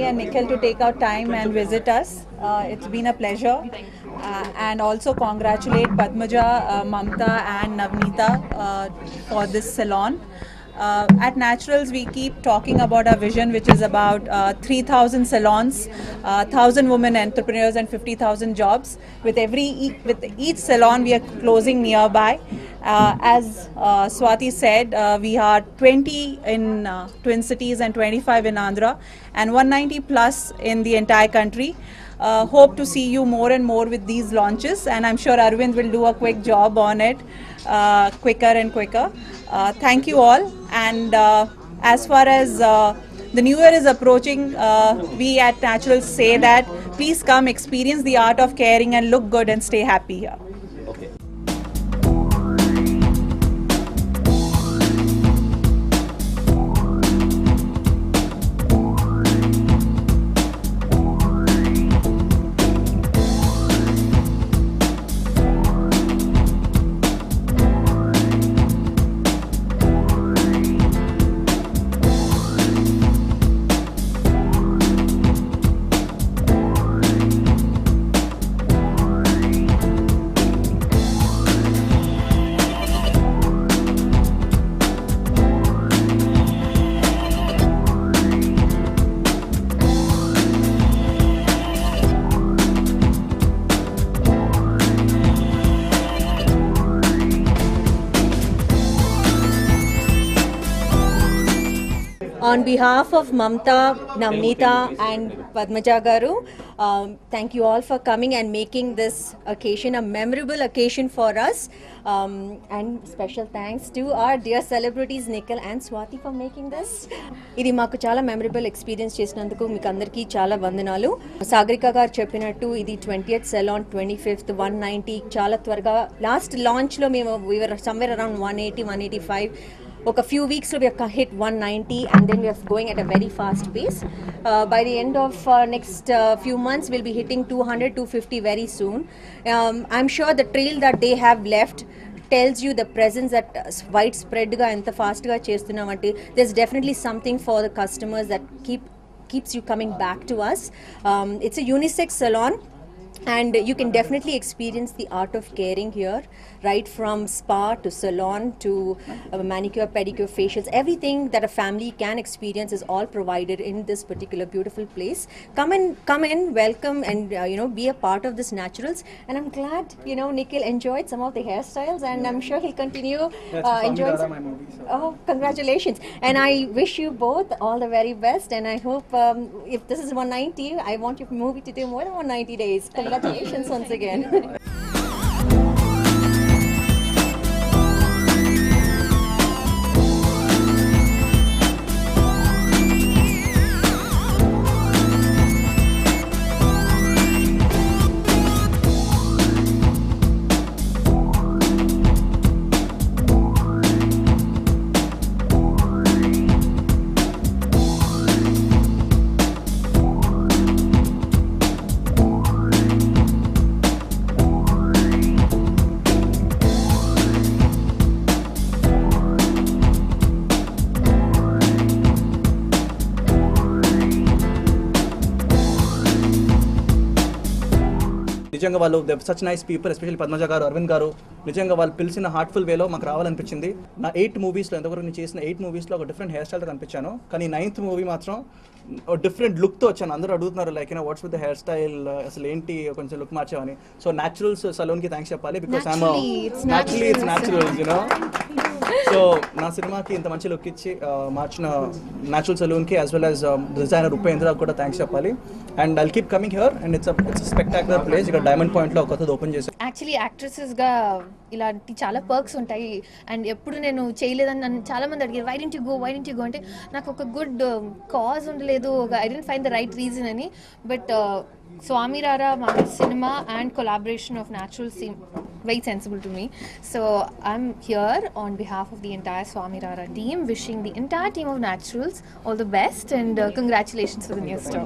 And Nikhil to take out time and visit us. It's been a pleasure. And also congratulate Padmaja, Mamta and Navneeta for this salon. At Naturals, we keep talking about our vision, which is about 3,000 salons, 1,000 women entrepreneurs, and 50,000 jobs. With each salon, we are closing nearby. As Swati said, we are 20 in Twin Cities and 25 in Andhra, and 190 plus in the entire country. Hope to see you more and more with these launches, and I'm sure Arvind will do a quick job on it, quicker and quicker. Thank you all. And as far as the new year is approaching, we at Naturals say that please come experience the art of caring and look good and stay happy here. Okay. On behalf of Mamta, Navneeta and Padmaja Garu, thank you all for coming and making this occasion a memorable occasion for us. And special thanks to our dear celebrities Nikhil and Swati for making this. Idi maaku chala memorable experience chesinanduku meeku andarki chala vandanalu. Sagarika garu cheppinattu idi 20th salon 25th 190 chala twarga last launch lo we were somewhere around 180 185. A few weeks we have hit 190 and then we are going at a very fast pace. By the end of next few months we'll be hitting 200 250 very soon. I'm sure the trail that they have left tells you the presence that widespread ga enta fast ga chestunnamante. There's definitely something for the customers that keeps you coming back to us. It's a unisex salon and you can definitely experience the art of caring here, right from spa to salon to manicure, pedicure, facials. Everything that a family can experience is all provided in this particular beautiful place. Come in, welcome, and be a part of this Naturals. And I'm glad Nikhil enjoyed some of the hairstyles, and I'm sure he'll continue enjoying some. My movie, so. Oh, congratulations! And I wish you both all the very best. And I hope if this is 190, I want your movie to do more than 190 days. Congratulations once again. నిజంగా వాళ్ళు such nice people, especially Padmaja గారు, అరవింద్ గారు, నిజంగా వాళ్ళు పిలిచిన heartful వేలో మాకు రావాలనిపించింది. నా 8 మూవీస్లో ఎంతవరకు నేను చేసిన 8 మూవీస్లో ఒక డిఫరెంట్ హెయిర్ స్టైల్తో కనిపించాను. కానీ 9th మూవీ మాత్రం డిఫరెంట్ లుక్తో వచ్చాను. అందరూ అడుగుతున్నారు like what's with the hairstyle, అసలు ఏంటి కొంచెం లుక్ మార్చామని. సో న్యాచురల్స్ సలూన్కి థ్యాంక్స్ చెప్పాలి, because it's Naturals you know. So నా సినిమాకి ఇంత మంచి లుక్ ఇచ్చి మార్చిన న్యాచురల్ సలూన్కి as well as designer Upendra కూడా థ్యాంక్స్ చెప్పాలి. And I'll keep coming here and it's spectacular place. ఇక్కడ డైమండ్ పాయింట్లో ఒక కొత్తది ఓపెన్ చేశారు. యాక్చువల్లీ యాక్ట్రెసెస్గా ఇలాంటి చాలా పర్క్స్ ఉంటాయి. అండ్ ఎప్పుడు నేను చేయలేదని నన్ను చాలామంది అడిగారు, వై డెంట్ యూ గో అంటే నాకు ఒక గుడ్ కాజ్ ఉండలేదు, I didn't find the right reason అని. బట్ స్వామి రారా మా cinema and collaboration of Naturals seem very sensible to me. So I'm here on behalf of the entire Swami Rara team, wishing the entire team of Naturals all the best and congratulations for the new star.